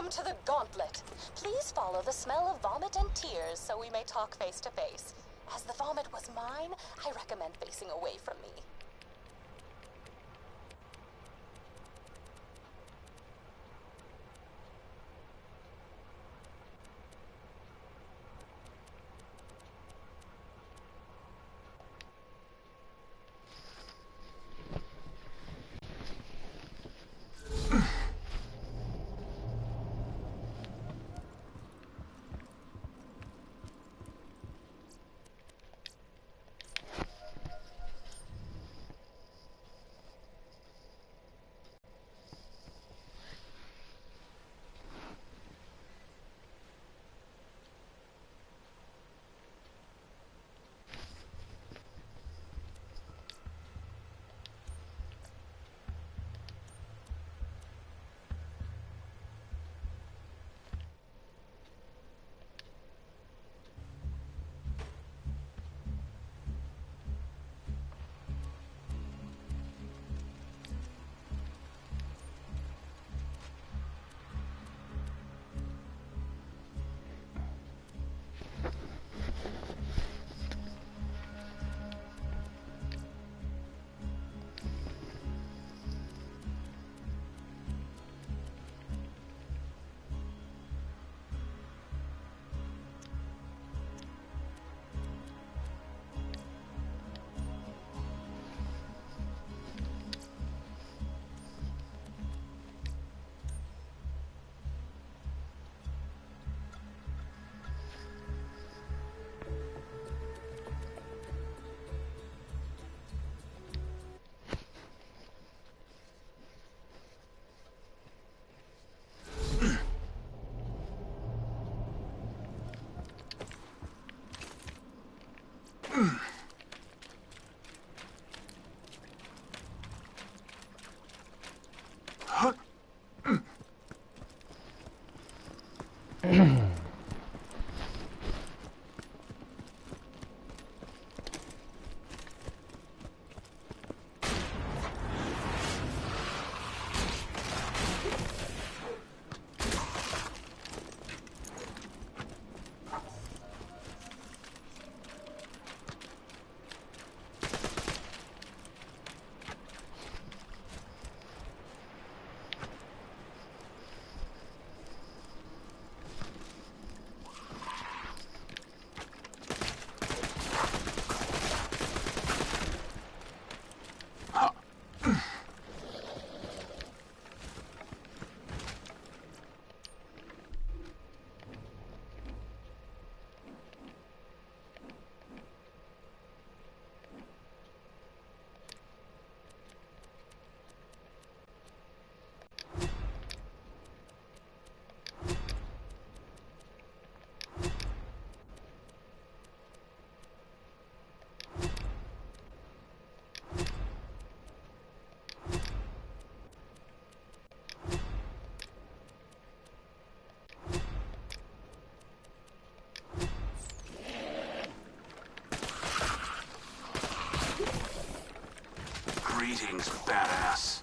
Welcome to the gauntlet. Please follow the smell of vomit and tears so we may talk face to face. As the vomit was mine, I recommend facing away from me. Greetings, badass.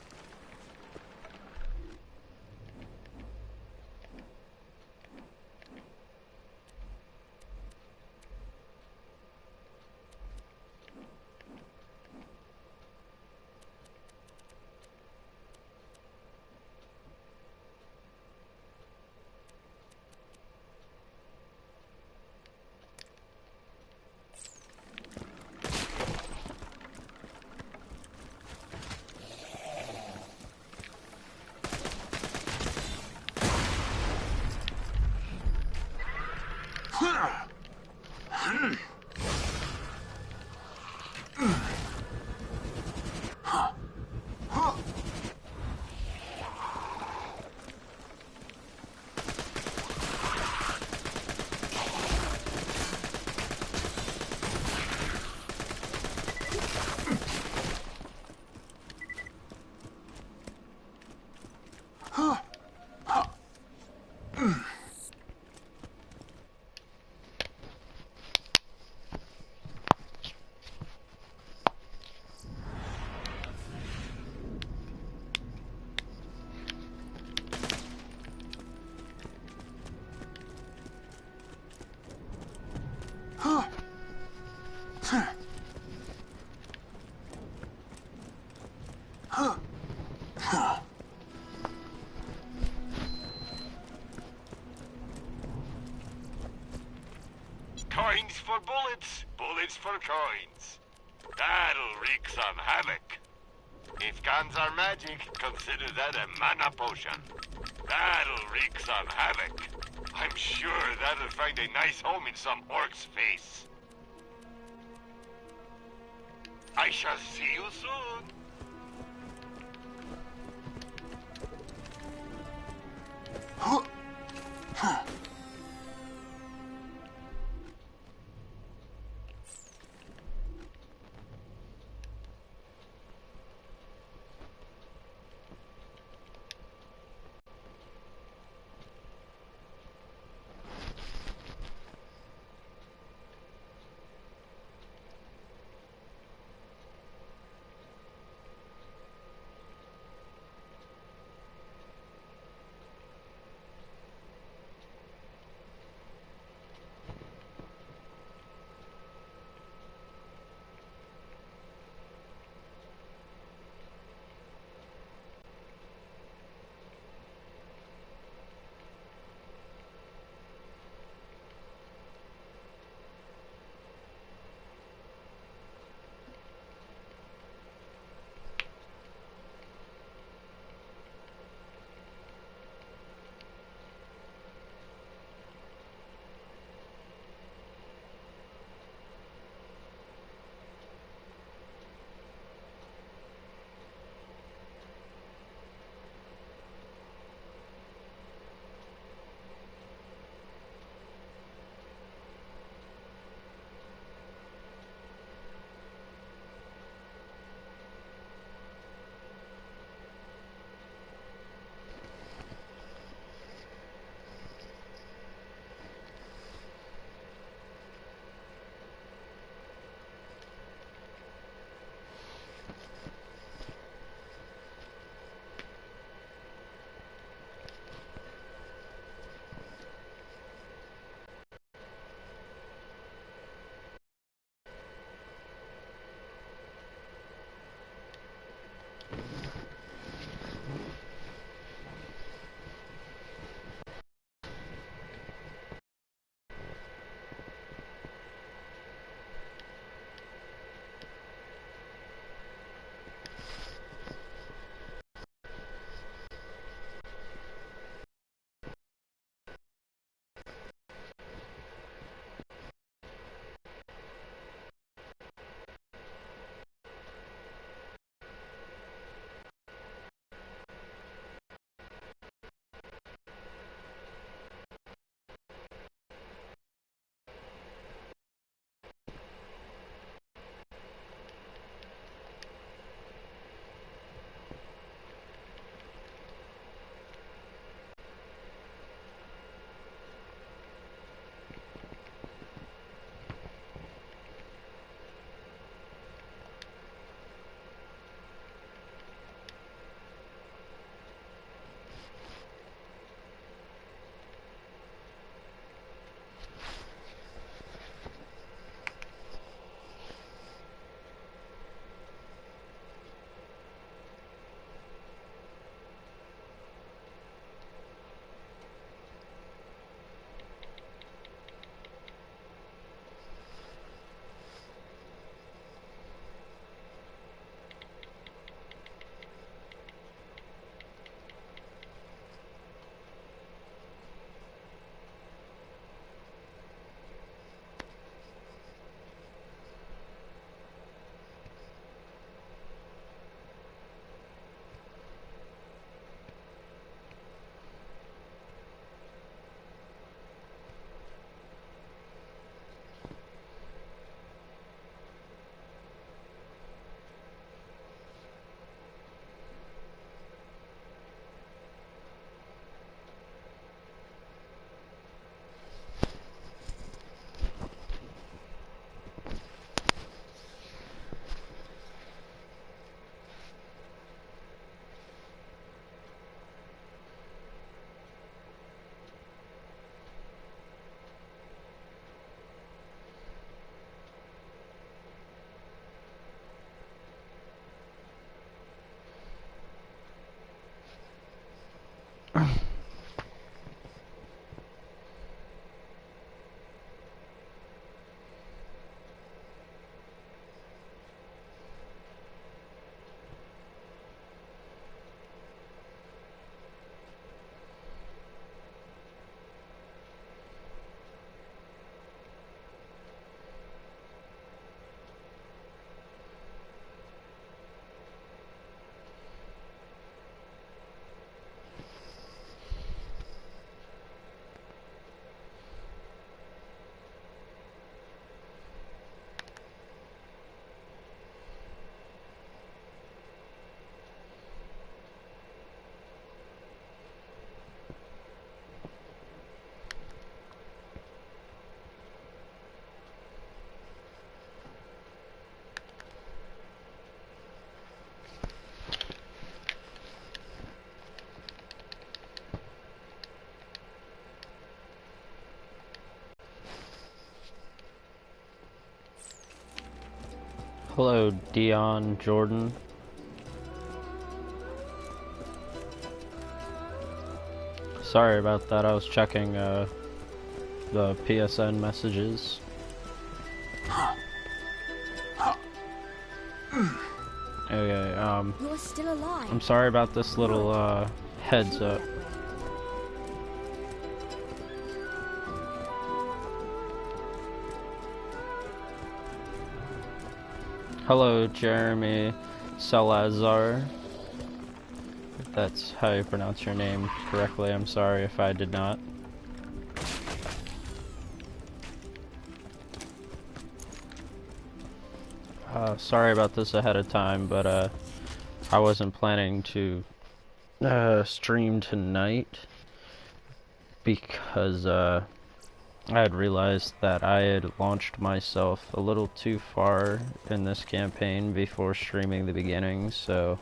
Coins for bullets, bullets for coins. That'll wreak some havoc. If guns are magic, consider that a mana potion. That'll wreak some havoc. I'm sure that'll find a nice home in some orc's face. I shall see you soon. Hello, Dion Jordan. Sorry about that, I was checking the PSN messages. Okay, You're still alive. I'm sorry about this little heads up. Hello, Jeremy Salazar. If that's how you pronounce your name correctly, I'm sorry if I did not. Sorry about this ahead of time, but I wasn't planning to stream tonight because I had realized that I had launched myself a little too far in this campaign before streaming the beginning, so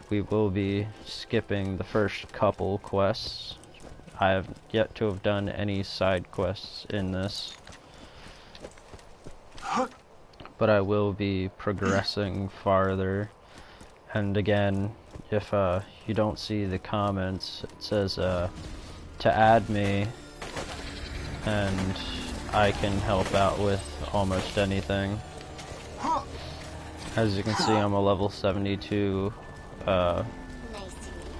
we will be skipping the first couple quests. I have yet to have done any side quests in this, but I will be progressing farther. And again, if you don't see the comments, it says to add me, and I can help out with almost anything. As you can see, I'm a level 72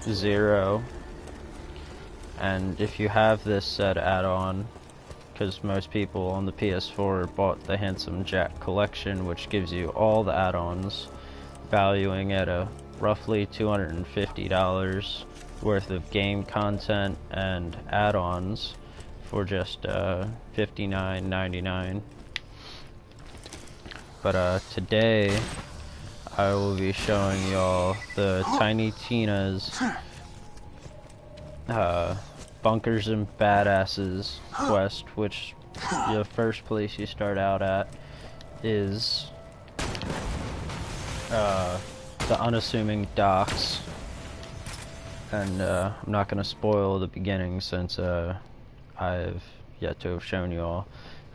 0, and if you have this said add-on, because most people on the PS4 bought the Handsome Jack collection, which gives you all the add-ons, valuing at a roughly $250 worth of game content and add-ons for just $59.99. But today I will be showing y'all the Tiny Tina's Bunkers and Badasses quest, which the first place you start out at is the unassuming docks. And I'm not going to spoil the beginning since I've yet to have shown you all.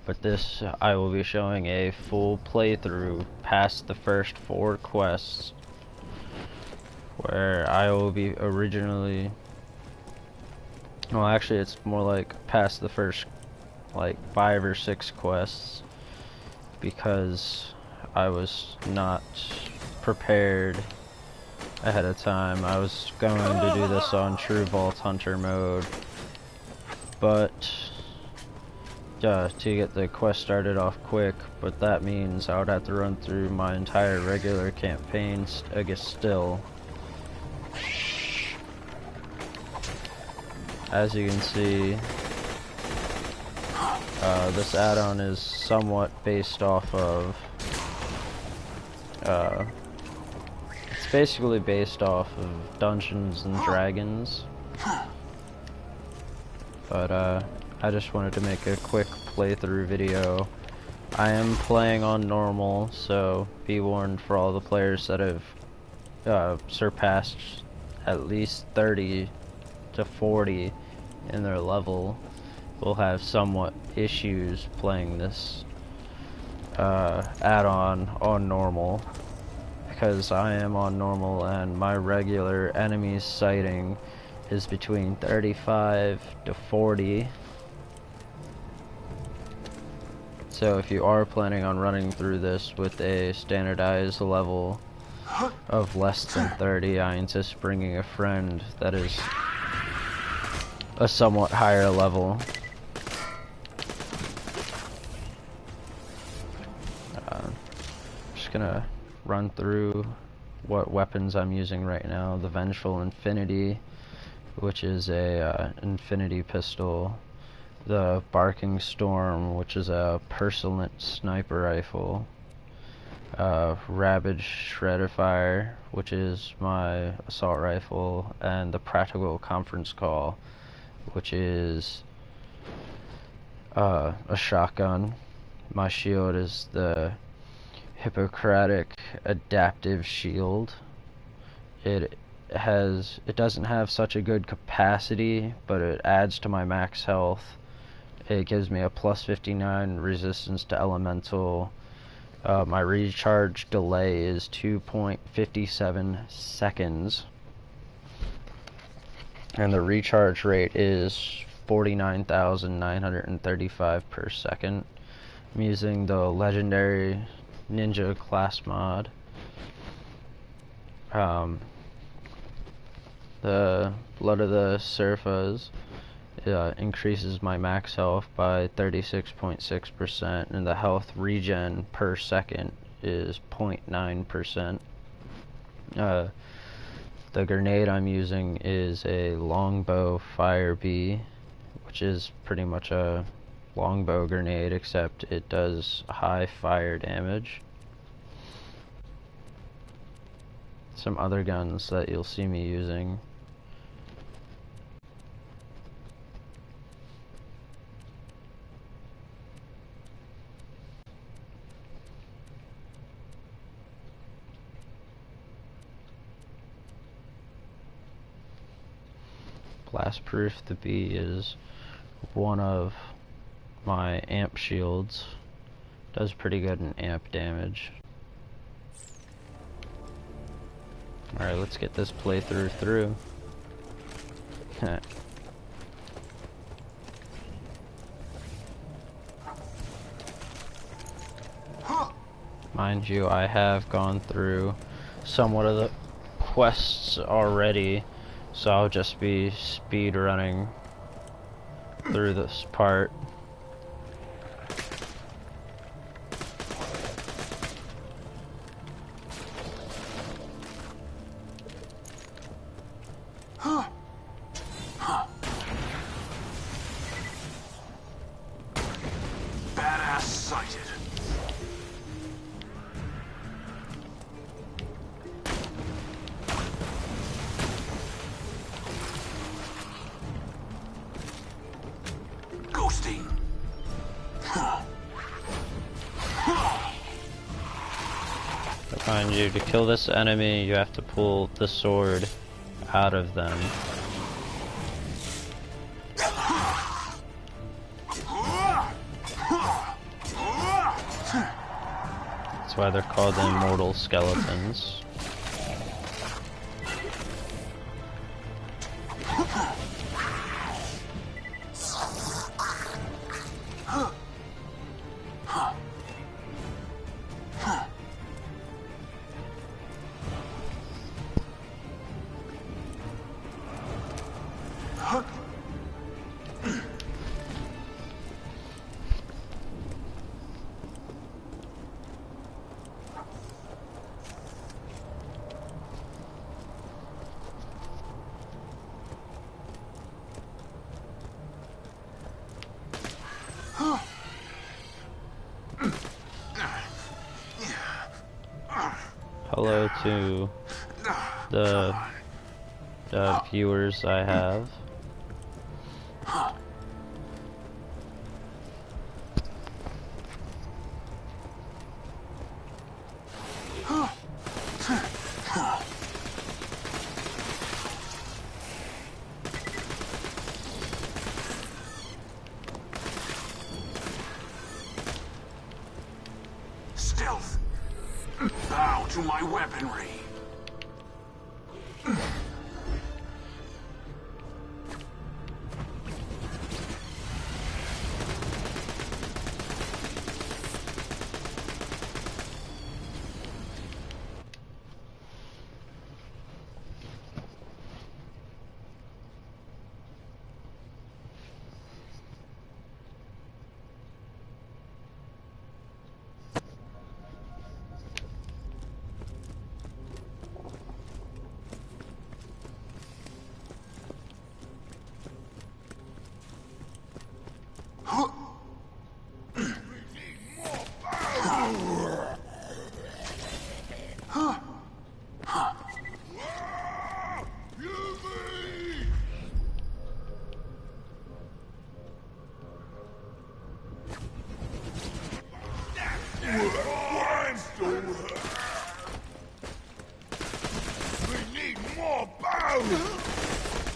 But this, I will be showing a full playthrough past the first 4 quests, where I will be originally, well actually it's more like past the first like 5 or 6 quests, because I was not prepared ahead of time. I was going to do this on True Vault Hunter mode, but to get the quest started off quick, but that means I would have to run through my entire regular campaign I guess still. As you can see, this add-on is somewhat based off of it's basically based off of Dungeons and Dragons, but I just wanted to make a quick playthrough video. I am playing on normal, so be warned for all the players that have surpassed at least 30 to 40 in their level will have somewhat issues playing this add-on on normal, because I am on normal and my regular enemies sighting is between 35 to 40. So if you are planning on running through this with a standardized level of less than 30, I insist bringing a friend that is a somewhat higher level. Just gonna run through what weapons I'm using right now. The Vengeful Infinity, which is a infinity pistol. The Barking Storm, which is a Pursuant sniper rifle. Ravage Shredder, which is my assault rifle, and the Practical Conference Call, which is a shotgun. My shield is the Hippocratic Adaptive Shield. It doesn't have such a good capacity, but it adds to my max health. It gives me a plus 59 resistance to elemental, My recharge delay is 2.57 seconds. And the recharge rate is 49,935 per second. I'm using the legendary ninja class mod. The Blood of the Surfas increases my max health by 36.6%, and the health regen per second is 0.9%. The grenade I'm using is a longbow fire bee, which is pretty much a longbow grenade, except it does high fire damage. Some other guns that you'll see me using. Blastproof the bee is one of my amp shields. Does pretty good in amp damage. Alright, let's get this playthrough through. Mind you, I have gone through somewhat of the quests already, so I'll just be speed running through this part. Badass sighted. Ghosting. Mind you, to kill this enemy, you have to pull the sword out of them. That's why they're called the immortal skeletons. Hello to the viewers I have. Stealth. Bow to my weaponry.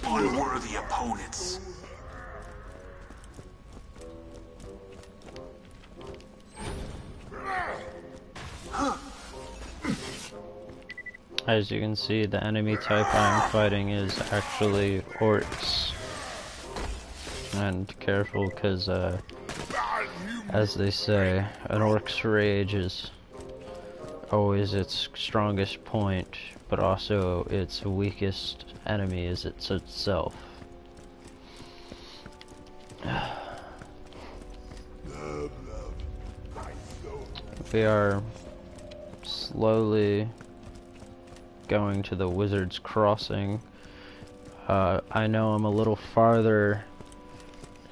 Unworthy opponents. As you can see, the enemy type I am fighting is actually orcs. And careful, because as they say, an orc's rage is always its strongest point, but also its weakest enemy is itself. We are slowly going to the Wizard's Crossing. I know I'm a little farther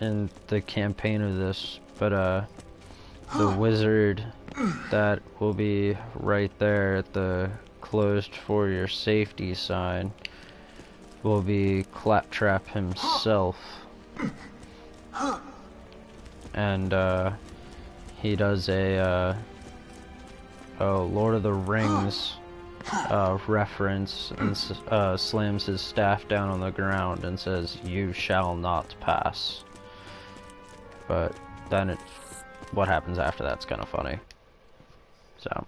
in the campaign of this, but the wizard that will be right there at the closed for your safety sign will be Claptrap himself. And he does a Lord of the Rings reference and slams his staff down on the ground and says, "You shall not pass." But then what happens after that's kind of funny. So I'll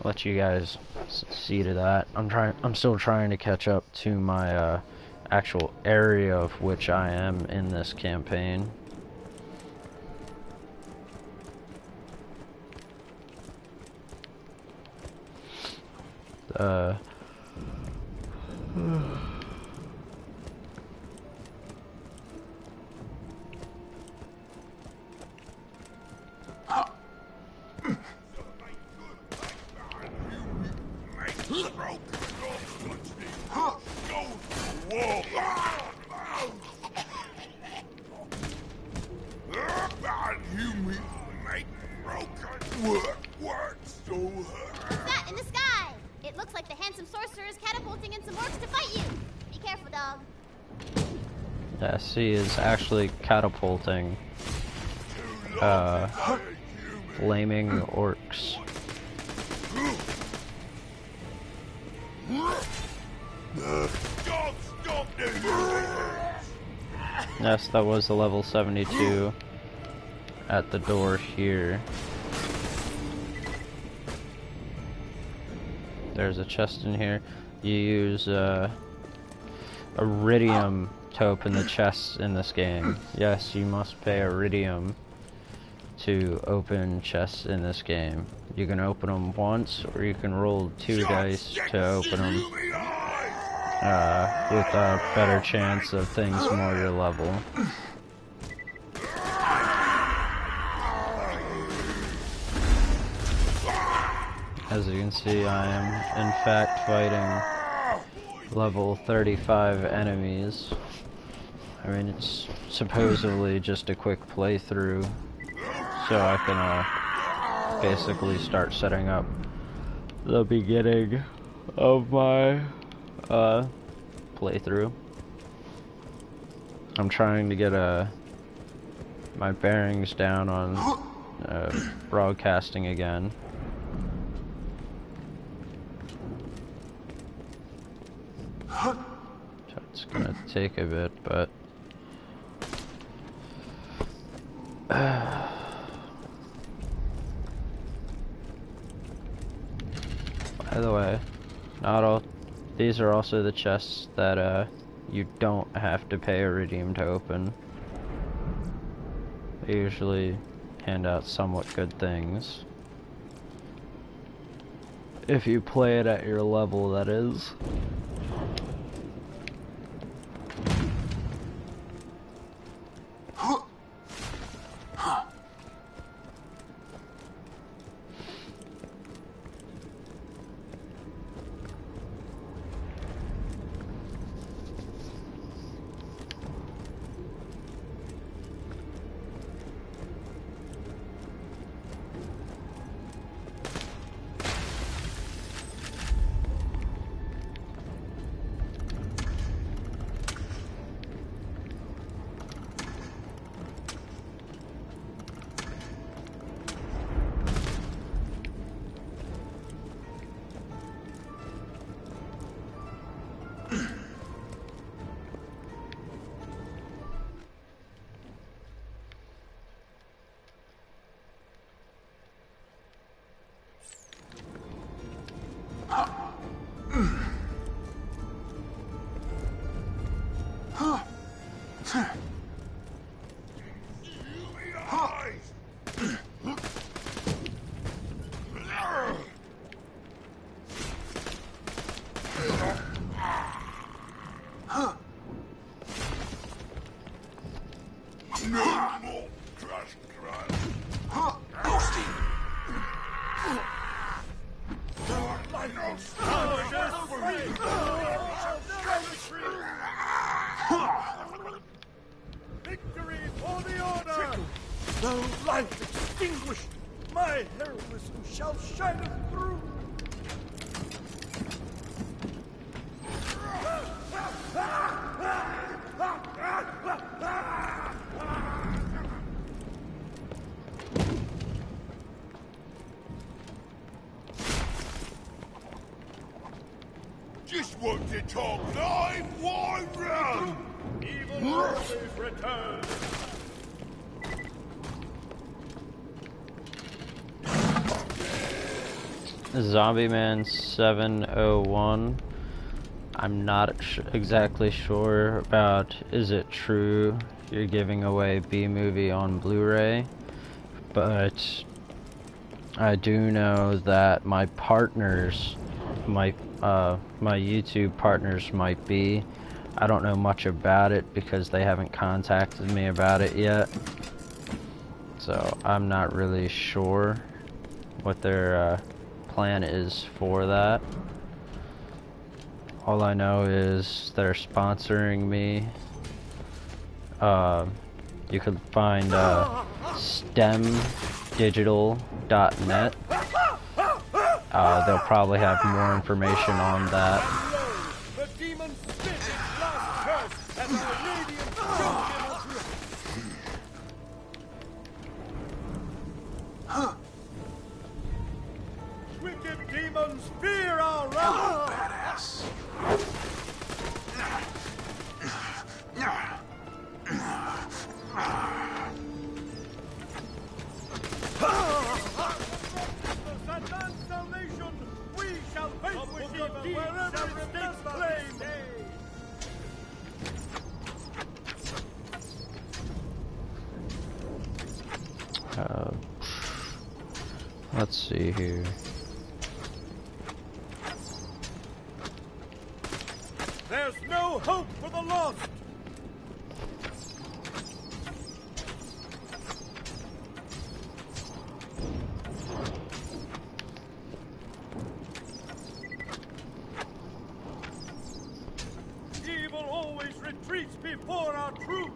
let you guys see to that. I'm still trying to catch up to my actual area of which I am in this campaign. That in the sky! It looks like the handsome sorcerer is catapulting in some orcs to fight you! Be careful, dog. Yes, he is actually catapulting flaming orcs. Yes, that was the level 72 at the door here. There's a chest in here. You use iridium to open the chests in this game. Yes, you must pay iridium to open chests in this game. You can open them once, or you can roll 2 dice to open them with a better chance of things more your level. As you can see, I am in fact fighting level 35 enemies. I mean, it's supposedly just a quick playthrough, so I can basically start setting up the beginning of my playthrough. I'm trying to get my bearings down on broadcasting again. So it's gonna take a bit, but by the way, not all these are also the chests that you don't have to pay iridium to open. They usually hand out somewhat good things. If you play it at your level, that is. Victory for the order! Though life extinguished, my heroism shall shine through! Just want to talk live, why run? Evil always returns! Zombie Man 701. I'm not exactly sure about, is it true you're giving away B-movie on Blu-ray? But I do know that my partners, my YouTube partners might be. I don't know much about it because they haven't contacted me about it yet. So I'm not really sure what their plan is for that. All I know is they're sponsoring me. You can find stemdigital.net. They'll probably have more information on that. The demon spit its last curse as our radiant champion of wicked demons fear our wrath! Badass. Satan's salvation, we shall face with evil wherever it stakes claim. Let's see here. There's no hope for the lost. Evil always retreats before our truth.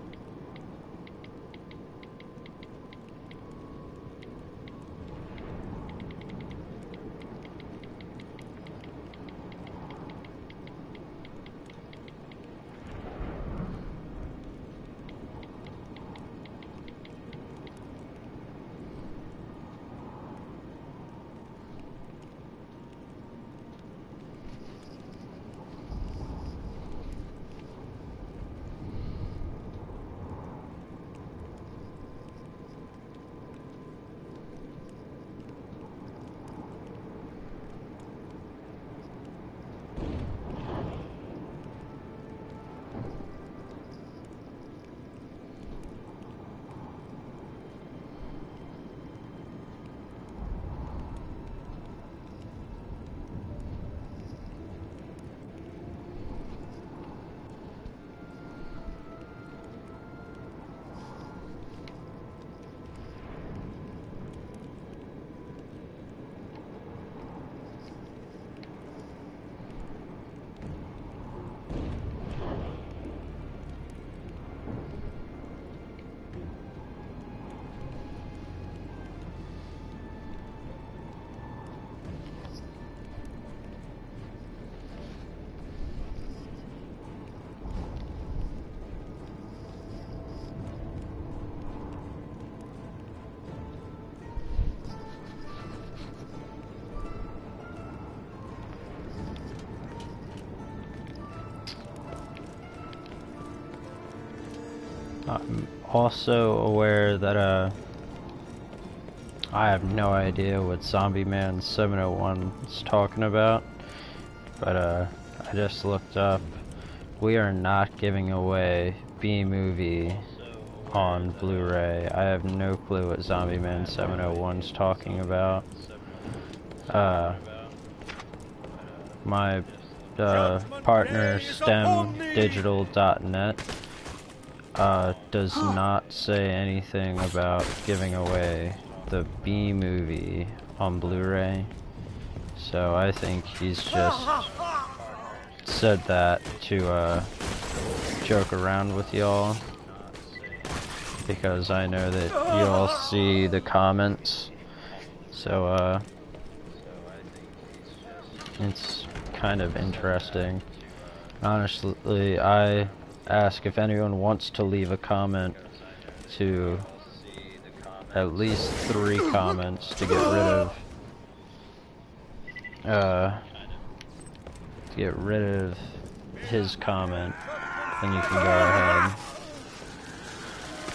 I'm also aware that I have no idea what Zombie Man 701 is talking about, but I just looked up we are not giving away B-Movie on Blu-ray. I have no clue what Zombie Man 701's talking about. My partner, stemdigital.net, does not say anything about giving away the B-Movie on Blu-ray. So I think he's just said that to joke around with y'all, because I know that y'all see the comments. So it's kind of interesting. Honestly, I ask if anyone wants to leave a comment to at least 3 comments to get rid of his comment, then you can go ahead.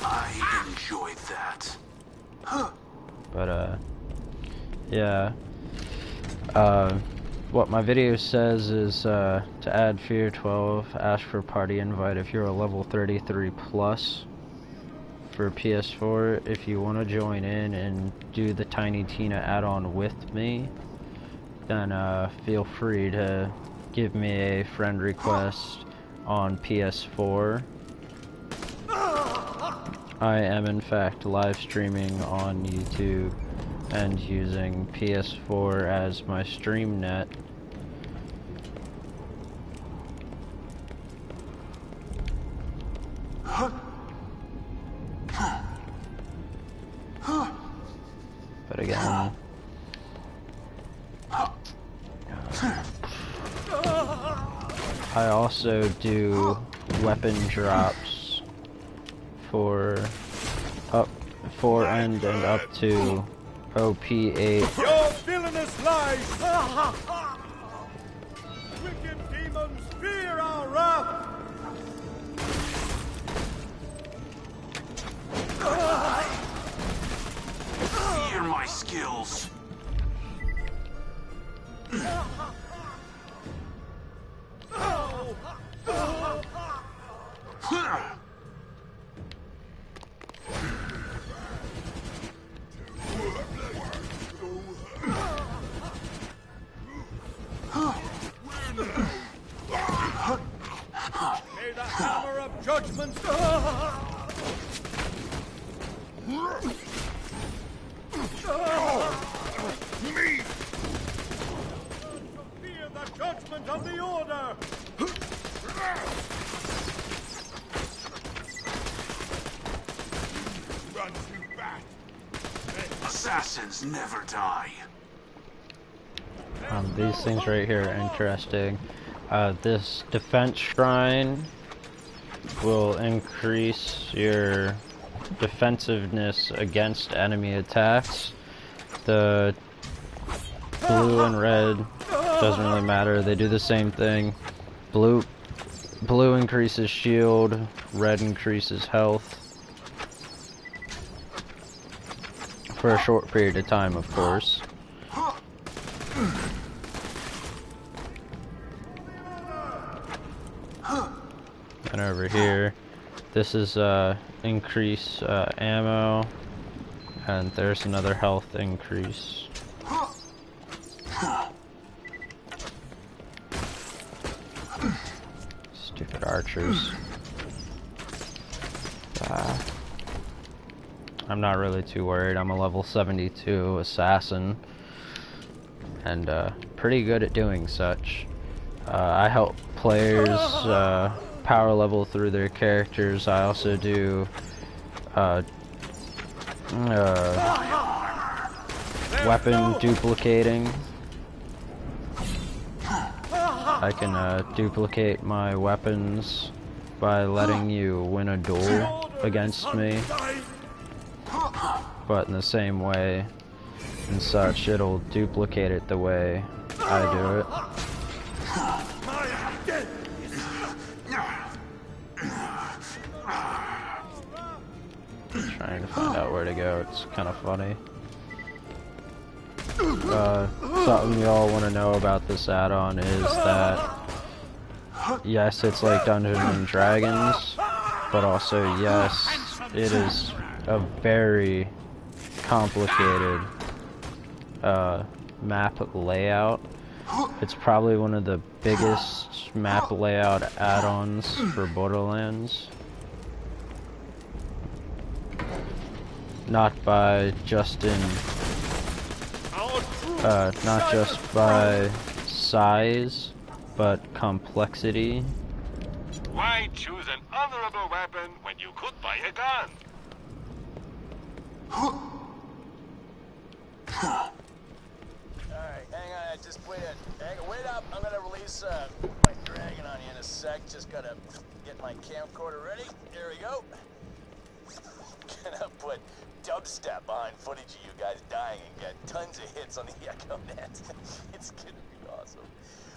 I enjoyed that. But yeah. What my video says is to add FIER12, ask for party invite if you're a level 33 plus for PS4. If you want to join in and do the Tiny Tina add-on with me, then feel free to give me a friend request on PS4. I am in fact live streaming on YouTube and using PS4 as my stream net. But again, I also do weapon drops for and up to OP8. Your villainous lies! Wicked demons fear our wrath! Fear my skills. May the hammer of judgment Me! fear the judgment of the order! Run too fast! Assassins never die. These things right here are interesting. This defense shrine will increase your defensiveness against enemy attacks. The blue and red doesn't really matter, they do the same thing. Blue increases shield, red increases health. For a short period of time, of course. And over here, this is increase ammo, and there's another health increase. Stupid archers. I'm not really too worried. I'm a level 72 assassin, and pretty good at doing such. I help players power level through their characters. I also do weapon duplicating. I can duplicate my weapons by letting you win a duel against me, but in the same way and such, it'll duplicate it the way I do it. Trying to find out where to go, it's kind of funny. Something y'all want to know about this add-on is that yes, it's like Dungeons and Dragons, but also yes, it is a very complicated map layout. It's probably one of the biggest map layout add-ons for Borderlands. Not by just not just by size, but complexity. Why choose an honorable weapon when you could buy a gun? Alright, hang on, just wait up. I'm gonna release my dragon on you in a sec. Just gotta get my camcorder ready. There we go. Gonna put dubstep behind footage of you guys dying and get tons of hits on the Echo Net. It's gonna be awesome.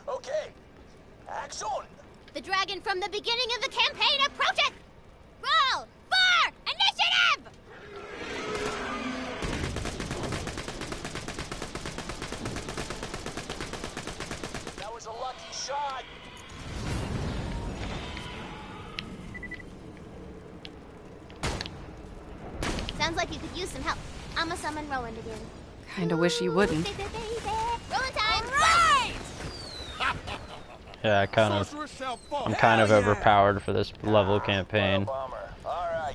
Okay, action! The dragon from the beginning of the campaign approaches! Roll for initiative! That was a lucky shot. Sounds like you could use some help. I'ma summon Roland again. Kinda wish you wouldn't. Roland time! Right! Yeah, I'm kind of overpowered for this level campaign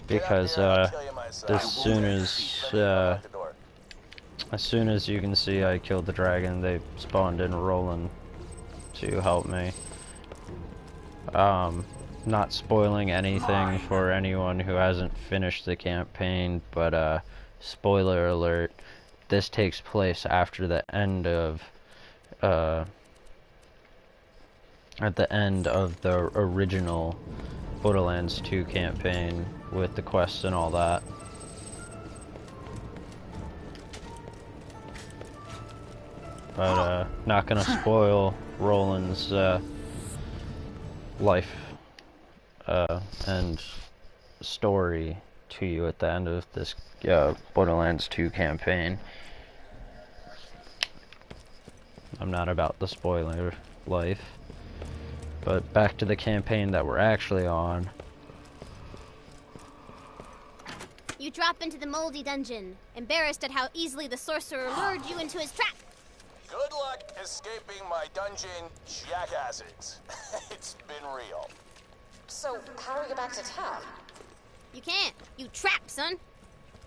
because as soon as you can see I killed the dragon, they spawned in Roland to help me. Not spoiling anything for anyone who hasn't finished the campaign, but spoiler alert, this takes place after the end of at the end of the original Borderlands 2 campaign with the quests and all that. But not gonna spoil Roland's life and story to you at the end of this Borderlands 2 campaign. I'm not about the spoiler life. But back to the campaign that we're actually on. You drop into the moldy dungeon, embarrassed at how easily the sorcerer lured you into his trap. Good luck escaping my dungeon, jackasses. It's been real. So, how do we get back to town? You can't. You trapped, son.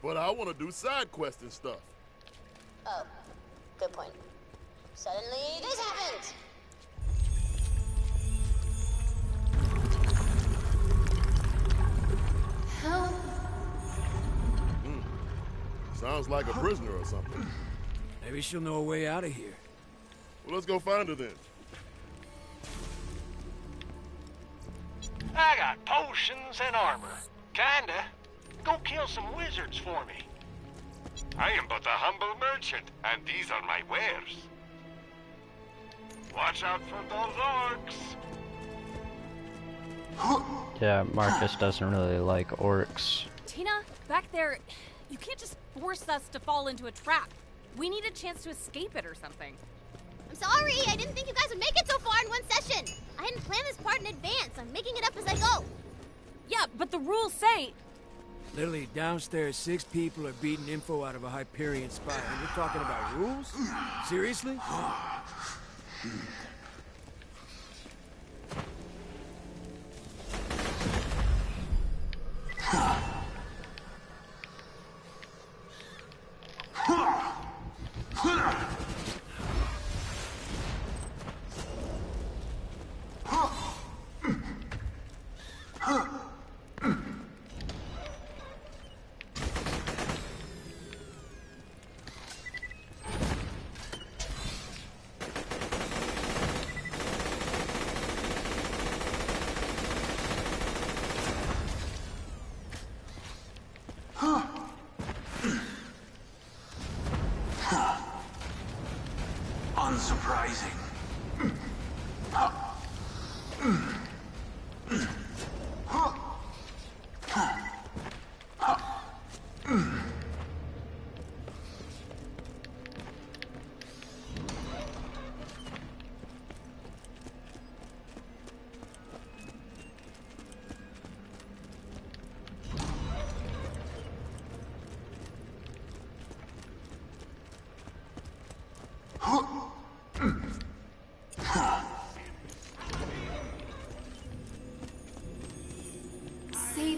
But I want to do side quests and stuff. Oh, good point. Suddenly, this happens! Help. Sounds like a prisoner or something. Maybe she'll know a way out of here. Well, let's go find her then. I got potions and armor. Kinda. Go kill some wizards for me. I am but a humble merchant, and these are my wares. Watch out for those orcs. Yeah, Marcus doesn't really like orcs. Tina, back there, you can't just force us to fall into a trap. We need a chance to escape it or something. I'm sorry, I didn't think you guys would make it so far in one session. I hadn't planned this part in advance. I'm making it up as I go. Yeah, but the rules say... Lily, downstairs 6 people are beating info out of a Hyperion spy, and you're talking about rules? Seriously? Unsurprising.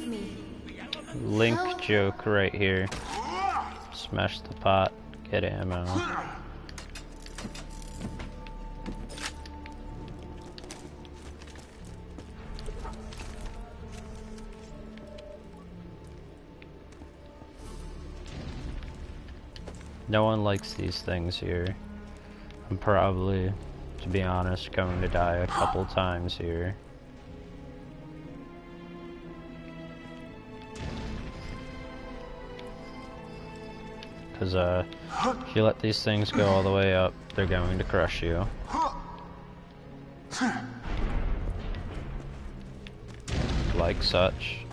Save me. Link joke right here. Smash the pot, get ammo. No one likes these things here. I'm probably, to be honest, going to die a couple times here. Because if you let these things go all the way up, they're going to crush you. Like such.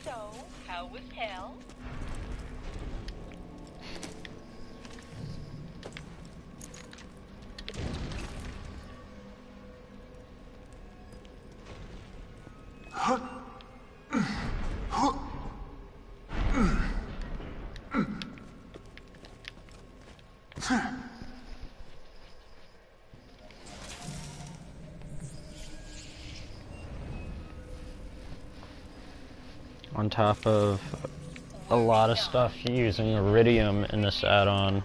So, how was hell? On top of a lot of stuff using Iridium in this add-on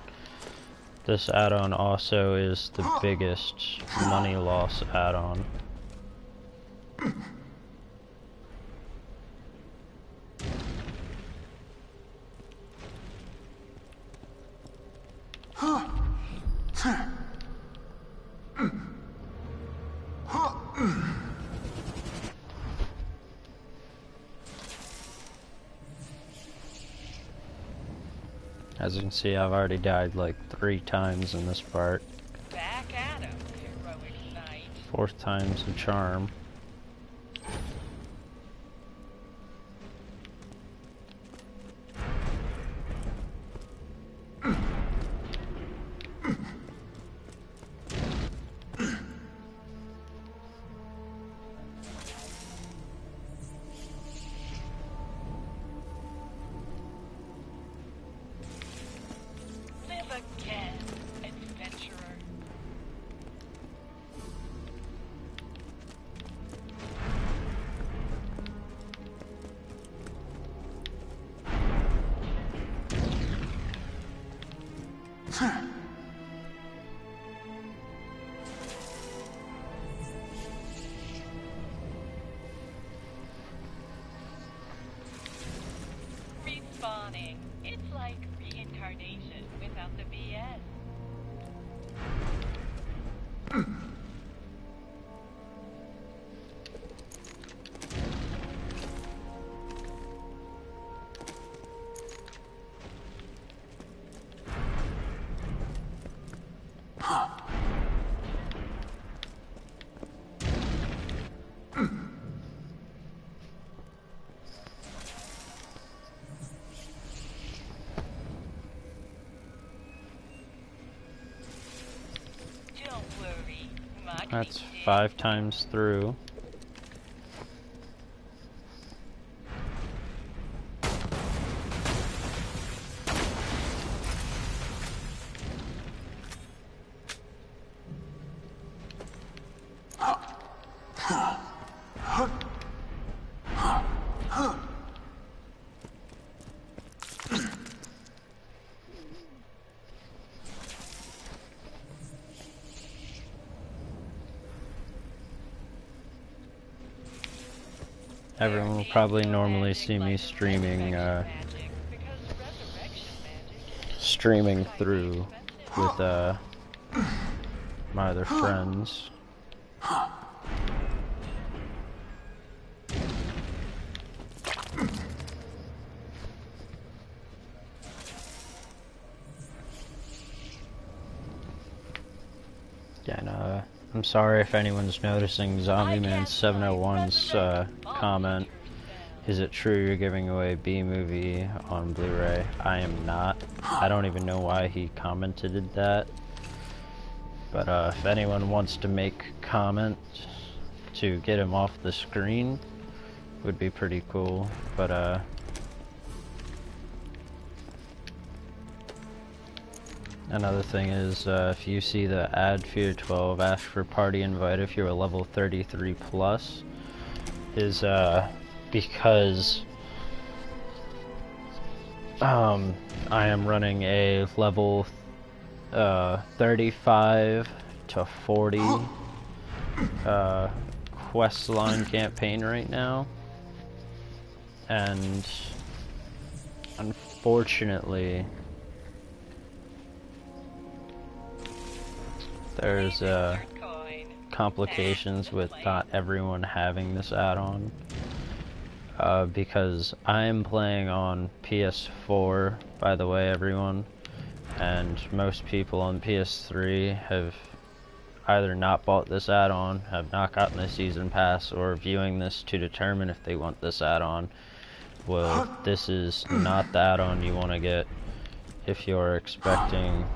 also is the biggest money loss add-on. As you can see, I've already died like 3 times in this part. Back at 'em, heroic knight. 4th time's a charm. Respawning. It's like reincarnation without the BS. That's 5 times through. Everyone will probably normally see me streaming through with my other friends. Yeah, and I'm sorry if anyone's noticing ZombieMan701's comment. Is it true you're giving away B-movie on Blu-ray? I am not. I don't even know why he commented that. But if anyone wants to make comment to get him off the screen, would be pretty cool, but another thing is, if you see the ad FIER12, ask for party invite if you're a level 33 plus, is because I am running a level 35 to 40 quest line campaign right now, and unfortunately there's complications with not everyone having this add-on, because I am playing on PS4, by the way, everyone, and most people on PS3 have either not bought this add-on, have not gotten the season pass, or viewing this to determine if they want this add-on. Well, this is not the add-on you want to get if you're expecting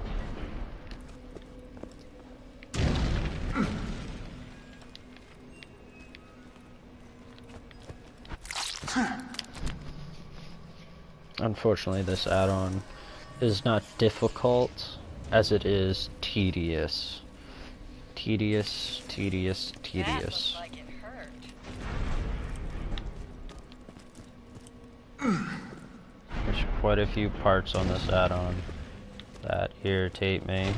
unfortunately, this add-on is not difficult as it is tedious. Tedious. Like it hurt. There's quite a few parts on this add-on that irritate me.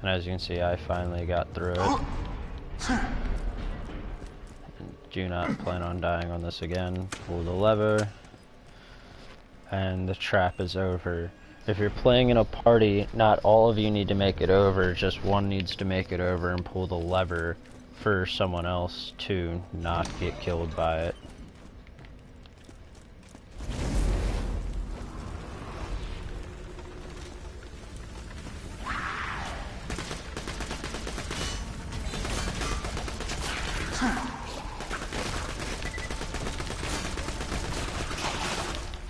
And as you can see, I finally got through it. Do not plan on dying on this again. Pull the lever, and the trap is over. If you're playing in a party, not all of you need to make it over, just one needs to make it over and pull the lever for someone else to not get killed by it.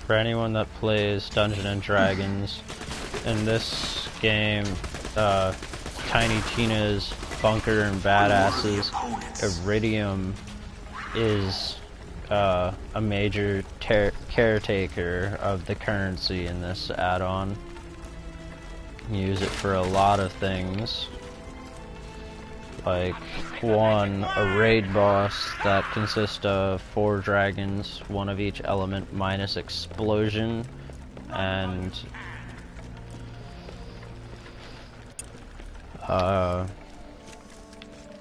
For anyone that plays Dungeons and Dragons, in this game, Tiny Tina's Bunker and Badasses, Iridium is a major caretaker of the currency in this add-on. Use it for a lot of things, like one, a raid boss that consists of 4 dragons, one of each element minus explosion, and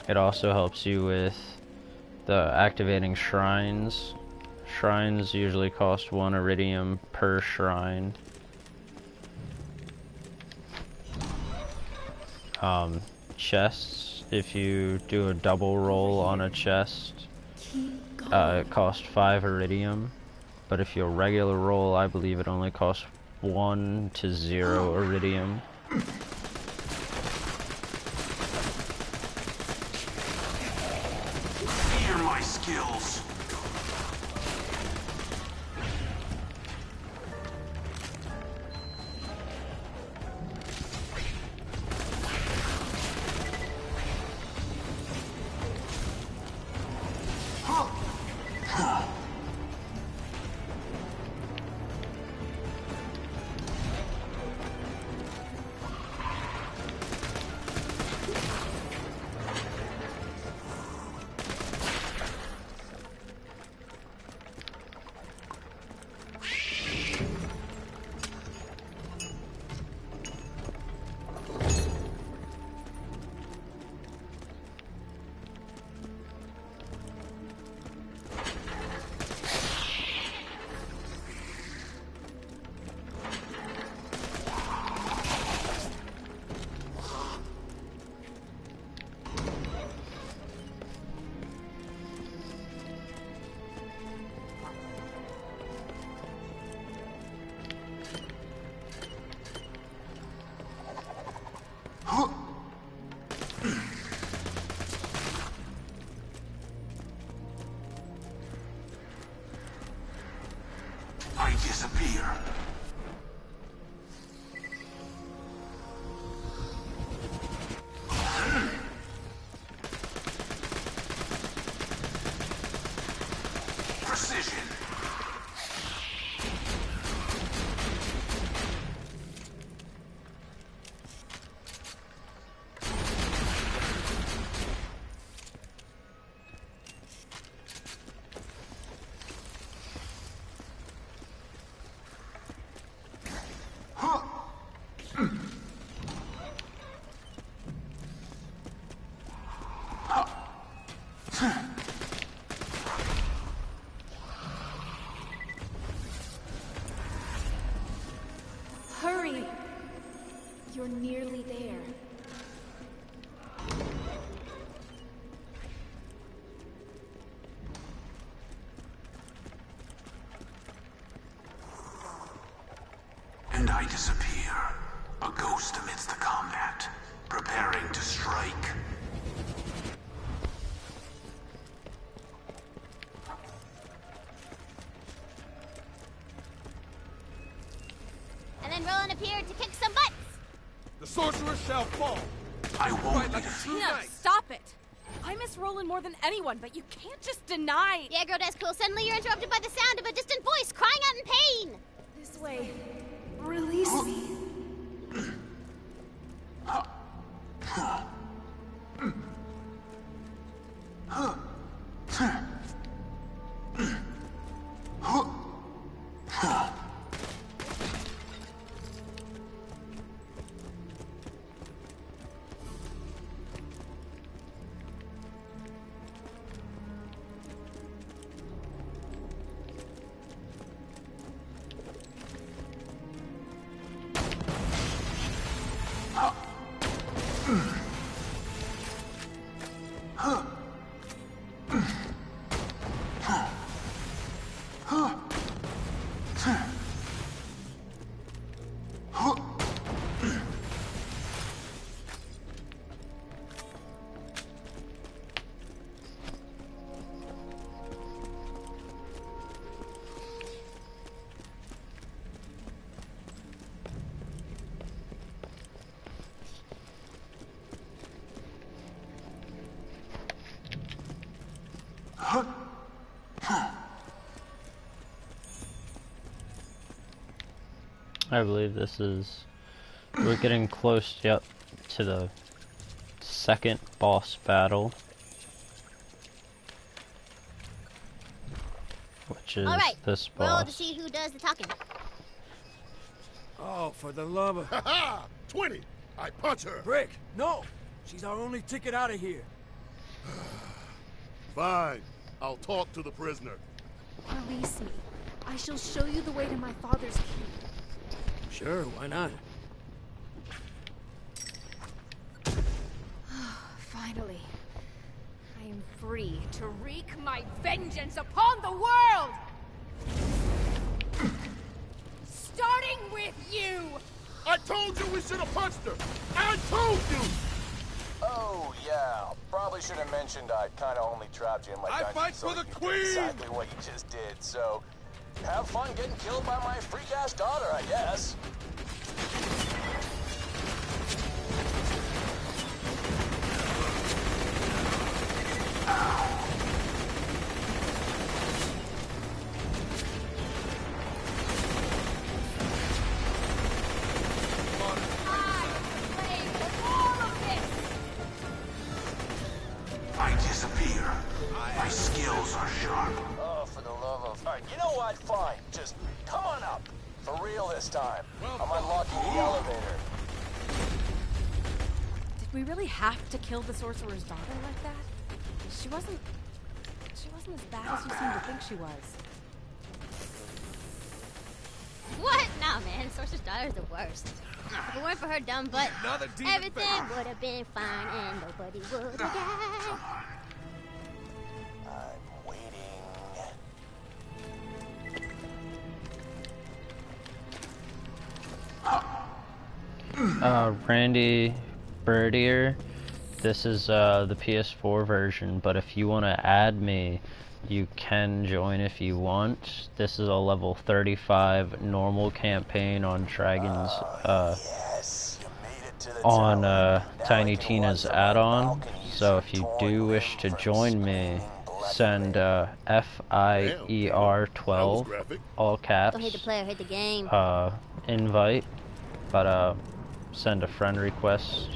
it also helps you with the activating shrines. Shrines usually cost 1 iridium per shrine. Chests, if you do a double roll on a chest, it costs 5 iridium, but if you regular roll, I believe it only costs 1 to 0 iridium. Hear my skills. I disappear. precision. Hurry! You're nearly there. And I disappear, a ghost amidst the combat, preparing to strike. And then Roland appeared to kick some butts. The sorcerer shall fall. I won't Fight be like a defeated. true No, knight. stop it! I miss Roland more than anyone, but you can't just deny. Yeah, girl, that's cool. Suddenly you're interrupted by the sound of a distant voice crying out in pain. This way. Release me. I believe this is... We're getting close, yep, to the second boss battle. Which is this Roll to boss. see who does the talking. Oh, for the love of... Ha ha! 20! I punch her! Brick, no! She's our only ticket out of here. Fine. I'll talk to the prisoner. Release me. I shall show you the way to my father's key. Sure, why not? Finally. I am free to wreak my vengeance upon the world! Starting with you! I told you we should have punched her! I told you! Oh, yeah. Probably should have mentioned I kind of only trapped you in my I dungeon fight so for the you queen! did exactly what you just did, so... Have fun getting killed by my freak-ass daughter, I guess. I disappear. My skills are sharp. Oh, for the love of... All right, you know what? Fine. Just come on up. For real this time. I'm unlocking the elevator. Did we really have to kill the sorcerer's daughter like that? She wasn't as bad as you seem to think she was. What? Nah, man. Sorcerer's daughter's the worst. If it weren't for her dumb butt, Another demon everything battle. would have been fine and nobody would have died. I'm waiting. Randy Birdier, this is the PS4 version, but if you want to add me, you can join if you want. This is a level 35 normal campaign on Dragon's Yes, you made it to the on tower. Now Tiny I can Tina's watch from my add-on. balcony as So you if you toy do with wish to for join me, screaming send FIER12, all caps. Don't hate the player, hate the game. Invite, but send a friend request,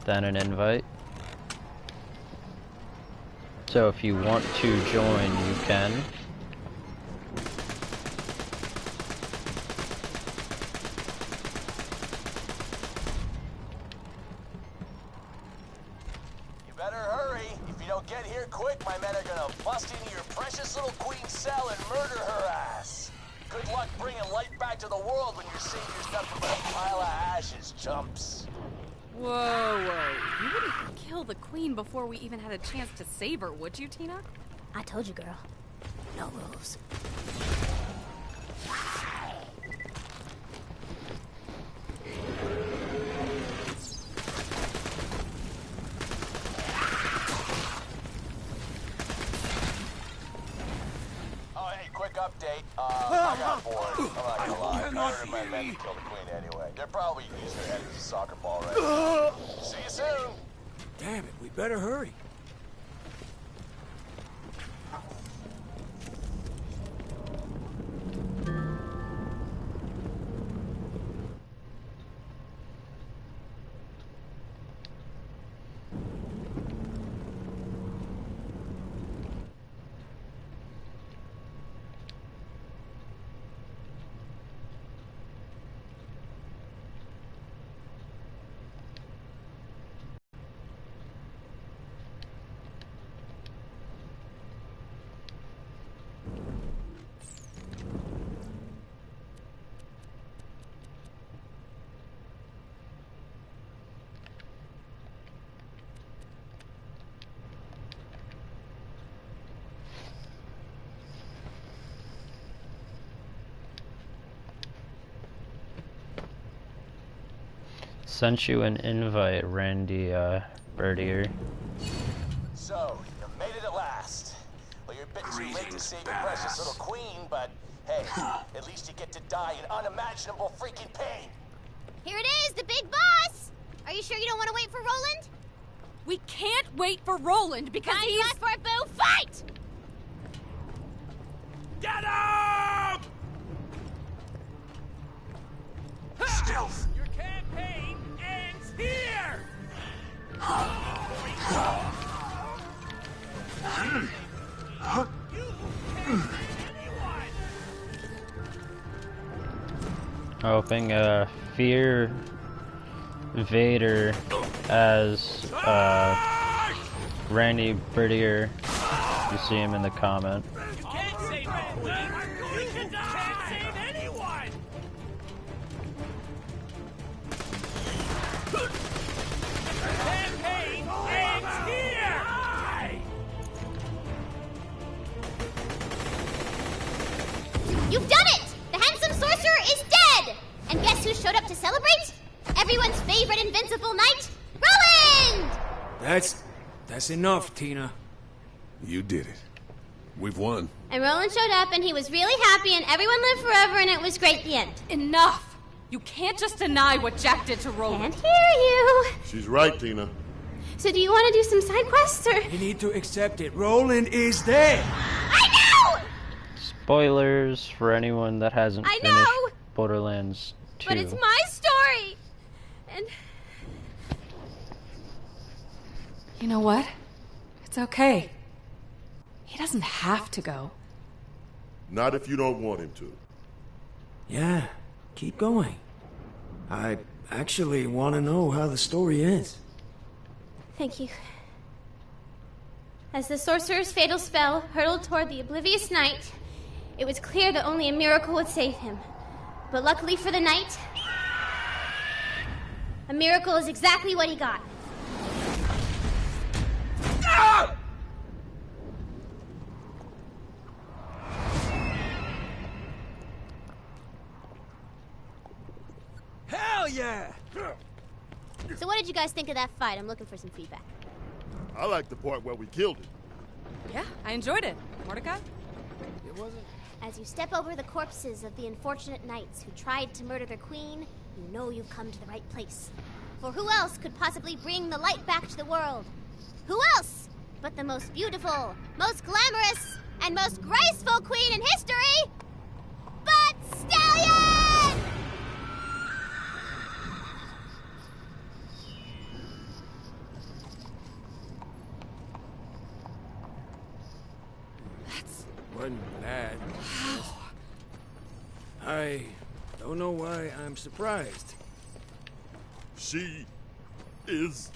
then an invite. So if you want to join, you can. You better hurry. If you don't get here quick, my men are gonna bust into your precious little queen's cell and murder her ass. Good luck bringing light back to the world when your savior's nothing but a pile of ashes, chumps. Whoa. You wouldn't kill the queen before we even had a chance to save her, would you, Tina? I told you, girl. No rules. Oh, hey, quick update. I got bored. I'm not gonna lie. I ordered my men to kill the queen anyway. They're probably using their head as a soccer ball right now. See you soon. Damn it, we better hurry. Sent you an invite, Randy Birdier. So, you made it at last. Well, you're a bit too late to save your precious little queen, but hey, at least you get to die in unimaginable freaking pain. Here it is, the big boss! Are you sure you don't want to wait for Roland? We can't wait for Roland because Time he's... left for a boo fight! Get up! Stealth. Your campaign ends here! Hoping Fear Vader as Randy Birdier. You see him in the comment. You can't save Roland! You can't save anyone! Campaign ends here! You've done it! The handsome sorcerer is dead! And guess who showed up to celebrate? Everyone's favorite invincible knight, Roland! That's enough, Tina. You did it. We've won. And Roland showed up and he was really happy and everyone lived forever and it was great, the end. Enough! You can't just deny what Jack did to Roland. Can't hear you. She's right, Tina. So do you want to do some side quests or... You need to accept it. Roland is dead. I know! Spoilers for anyone that hasn't I finished know! Borderlands 2. But it's my story! And... You know what? It's okay. He doesn't have to go. Not if you don't want him to. Yeah, keep going. I actually want to know how the story ends. Thank you. As the sorcerer's fatal spell hurtled toward the oblivious knight, it was clear that only a miracle would save him. But luckily for the knight, a miracle is exactly what he got. Ah! Hell yeah! So what did you guys think of that fight? I'm looking for some feedback. I like the part where we killed him. Yeah, I enjoyed it. Mordecai? It wasn't... As you step over the corpses of the unfortunate knights who tried to murder their queen, you know you've come to the right place. For who else could possibly bring the light back to the world? Who else but the most beautiful, most glamorous, and most graceful queen in history, but Stallion! Wasn't bad. I don't know why I'm surprised. She is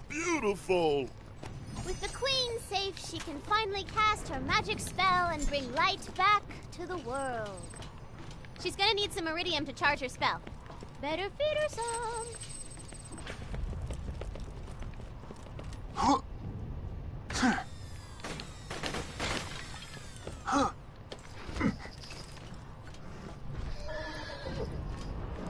beautiful. With the queen safe, she can finally cast her magic spell and bring light back to the world. She's gonna need some iridium to charge her spell. Better feed her some.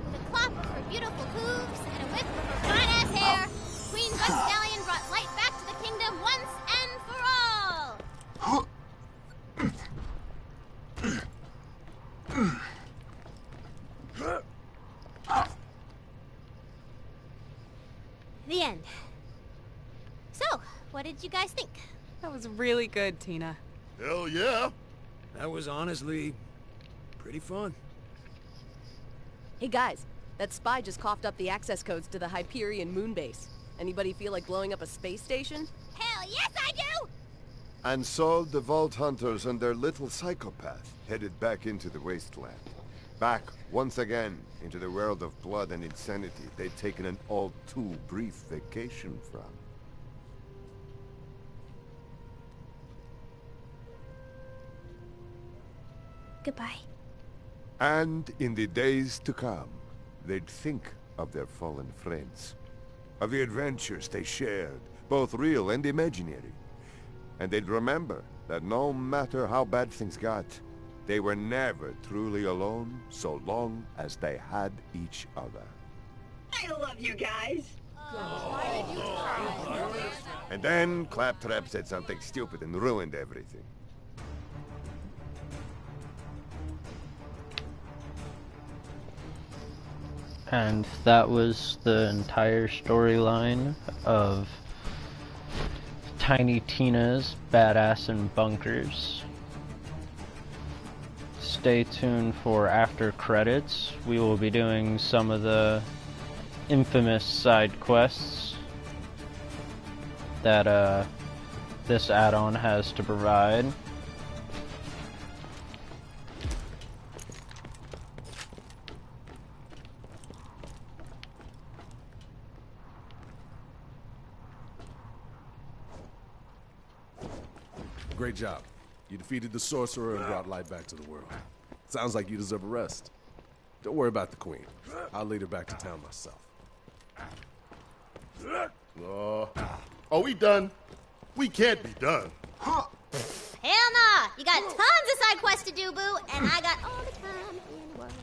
With a clop of her beautiful hooves and a whip of her fine-ass hair, Queen Buck Stallion brought light back to the kingdom once and for all! The end. So, what did you guys think? That was really good, Tina. Hell yeah. That was honestly pretty fun. Hey guys, that spy just coughed up the access codes to the Hyperion moon base. Anybody feel like blowing up a space station? Hell yes, I do! And so the Vault Hunters and their little psychopath headed back into the wasteland. Back, once again, into the world of blood and insanity they'd taken an all too brief vacation from. Goodbye. And in the days to come, they'd think of their fallen friends, of the adventures they shared, both real and imaginary. And they'd remember that no matter how bad things got, they were never truly alone so long as they had each other. I love you guys. And then Claptrap said something stupid and ruined everything. And that was the entire storyline of Tiny Tina's Badass in Bunkers. Stay tuned for after credits. We will be doing some of the infamous side quests that this add-on has to provide. Great job. You defeated the sorcerer and brought light back to the world. Sounds like you deserve a rest. Don't worry about the queen. I'll lead her back to town myself. Are we done? We can't be done. Hell nah! You got tons of side quests to do, boo, and I got all the time in the world.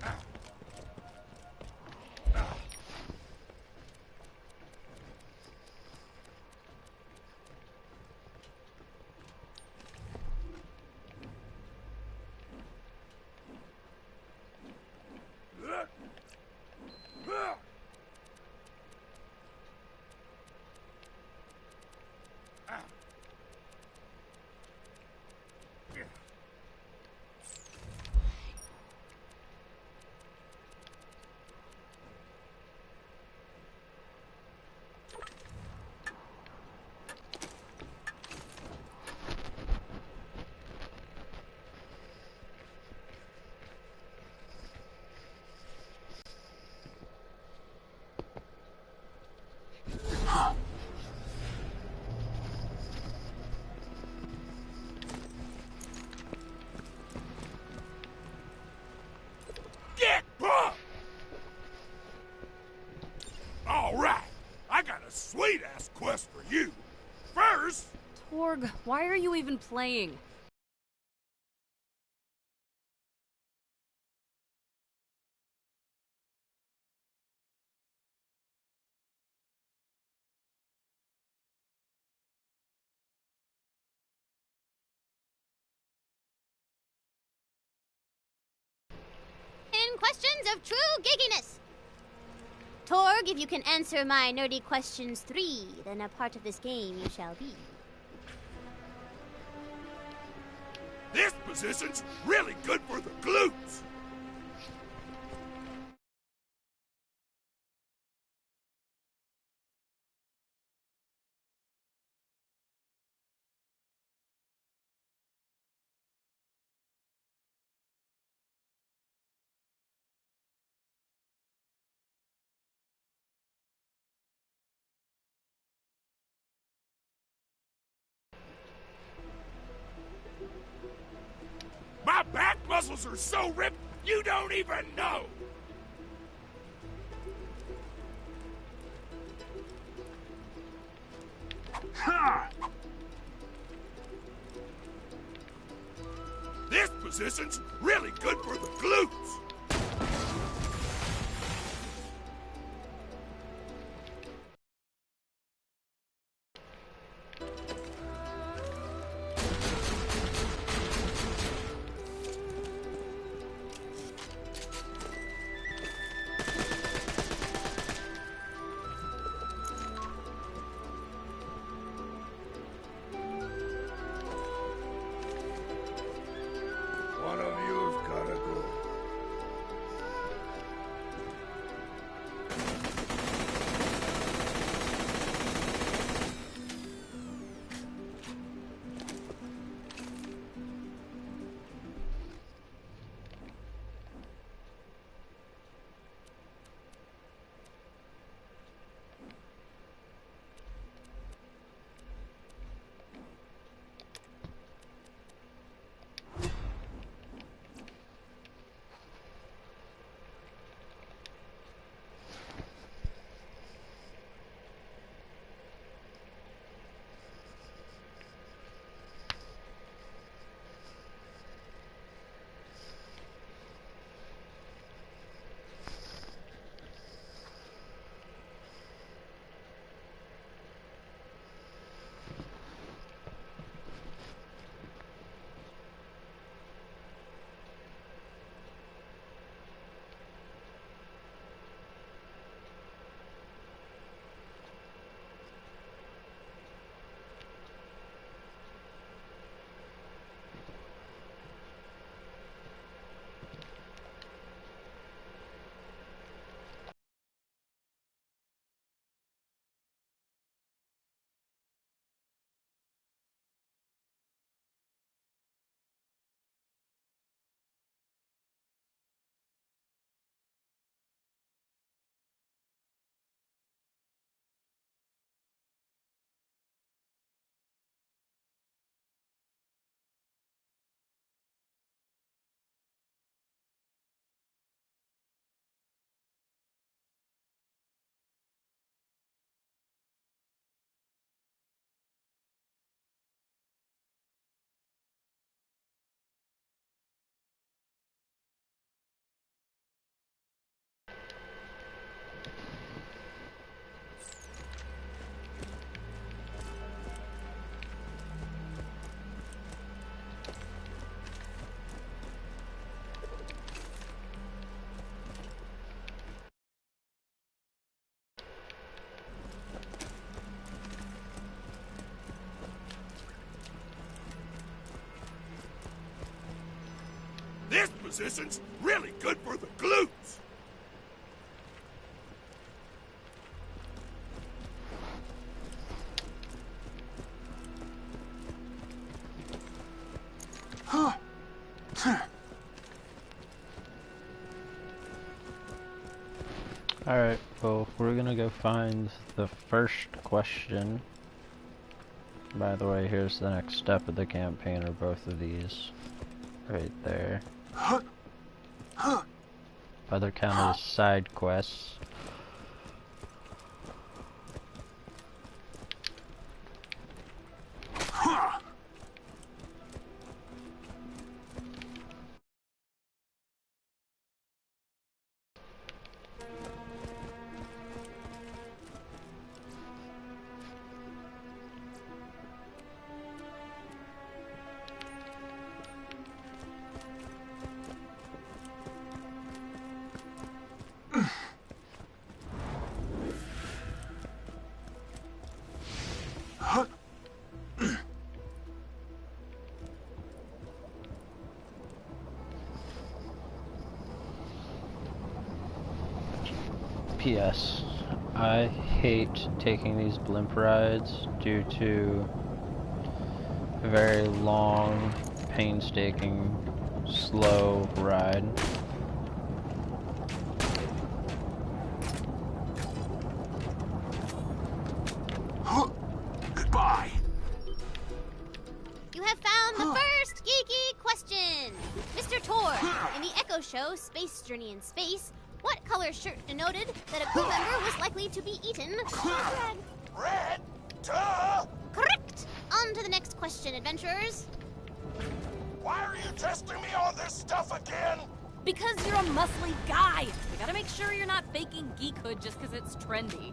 Sweet-ass quest for you. First... Torg, why are you even playing? In questions of true gigginess. Torg, if you can answer my nerdy questions 3, then a part of this game you shall be. position's really good for the glutes. My back muscles are so ripped, you don't even know! This position's really good for the glutes! One of you's gotta go. This position's really good for the glutes! Alright, well, we're gonna go find the first question. By the way, here's the next step of the campaign, or both of these. Right there. Other count as side quests. Yes, I hate taking these blimp rides due to a very long, painstaking, slow ride. Goodbye. You have found the first geeky question. Mr. Tor, in the Echo Show, Space Journey in Space, what color shirt denoted that a crew member was likely to be eaten? Red? Duh! Correct! On to the next question, adventurers. Why are you testing me on this stuff again? Because you're a muscly guy. We gotta make sure you're not faking geekhood just because it's trendy.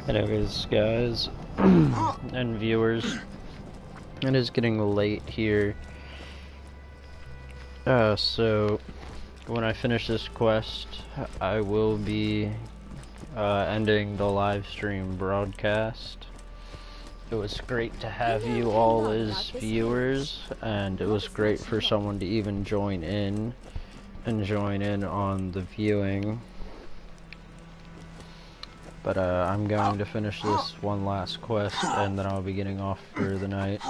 Anyways, guys and viewers, it is getting late here. So when I finish this quest, I will be ending the live stream broadcast. It was great to have you all as viewers, and it was great for someone to even join in on the viewing. But I'm going to finish this one last quest, and then I'll be getting off for the night,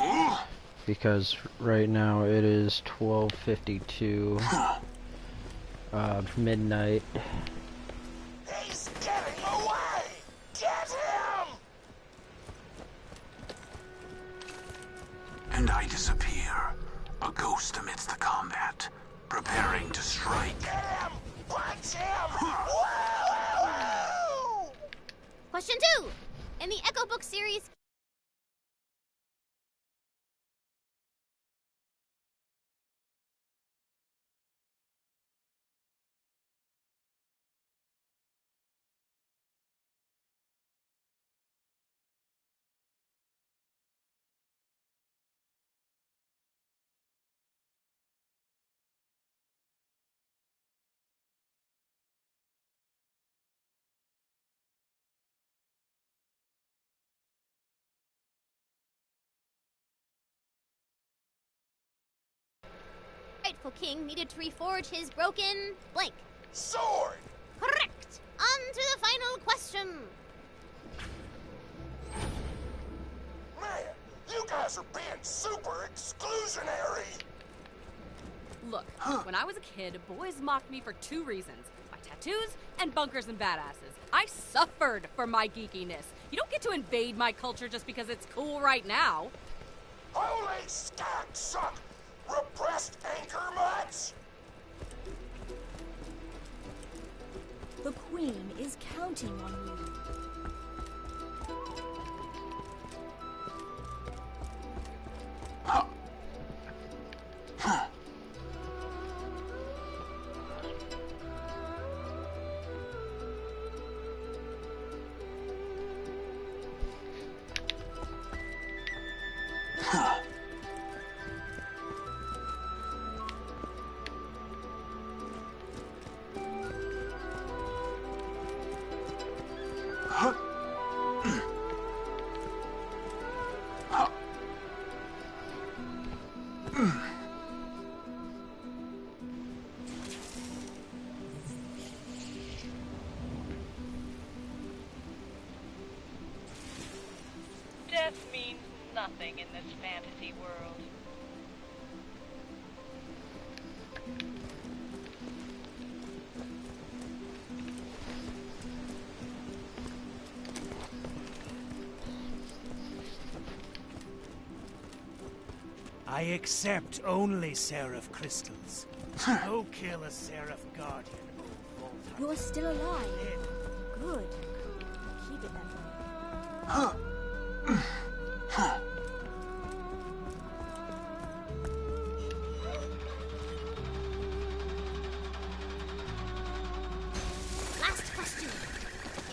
because right now it is 12:52 midnight. He's getting away! Get him! And I disappear, a ghost amidst the combat, preparing to strike. Get him! Punch him! Question 2. In the Echo Book series, rightful king needed to reforge his broken blank. Sword! Correct! On to the final question. Man, you guys are being super exclusionary! Look, when I was a kid, boys mocked me for 2 reasons. My tattoos and bunkers and badasses. I suffered for my geekiness. You don't get to invade my culture just because it's cool right now. Holy scat suck! Repressed anger much? The Queen is counting on you. Death means nothing in this fantasy world. I accept only Seraph crystals. Go kill a Seraph guardian, old Vault Hunter. You're still alive. Good. Keep it that way. Last question.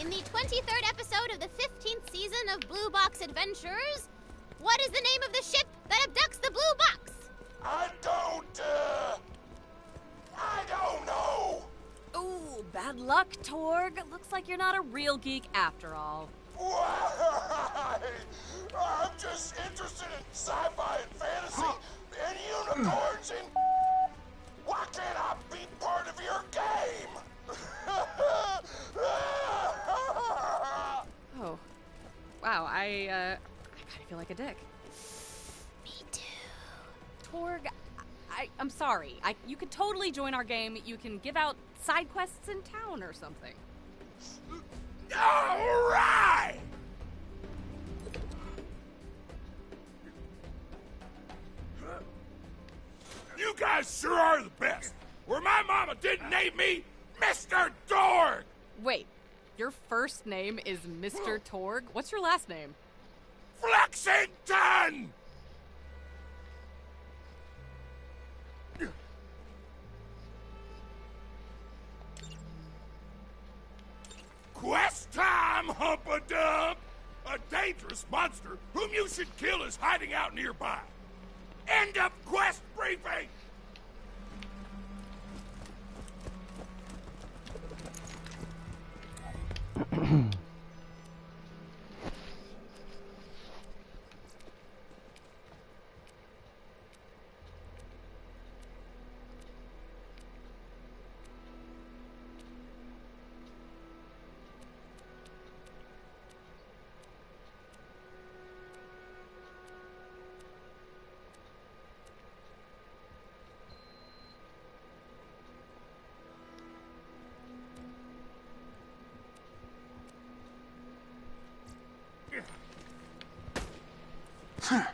In the 23rd episode of the 15th season of Blue Box Adventures, what is the name of the ship that abducts the Blue Box? I don't know. Ooh, bad luck, Torg. Looks like you're not a real geek after all. Why? I'm just interested in sci-fi and fantasy and unicorns and... Why can't I be part of your game? Oh. Wow, I kind of feel like a dick. Me too. Torg, I'm sorry. You could totally join our game. You can give out side quests in town or something. All right! You guys sure are the best. Where my mama didn't name me Mr. Dorg! Wait, your first name is Mr. Torg? What's your last name? Flexington! Quest time, Humpadump! A dangerous monster whom you should kill is hiding out nearby. End of quest briefing! Huh.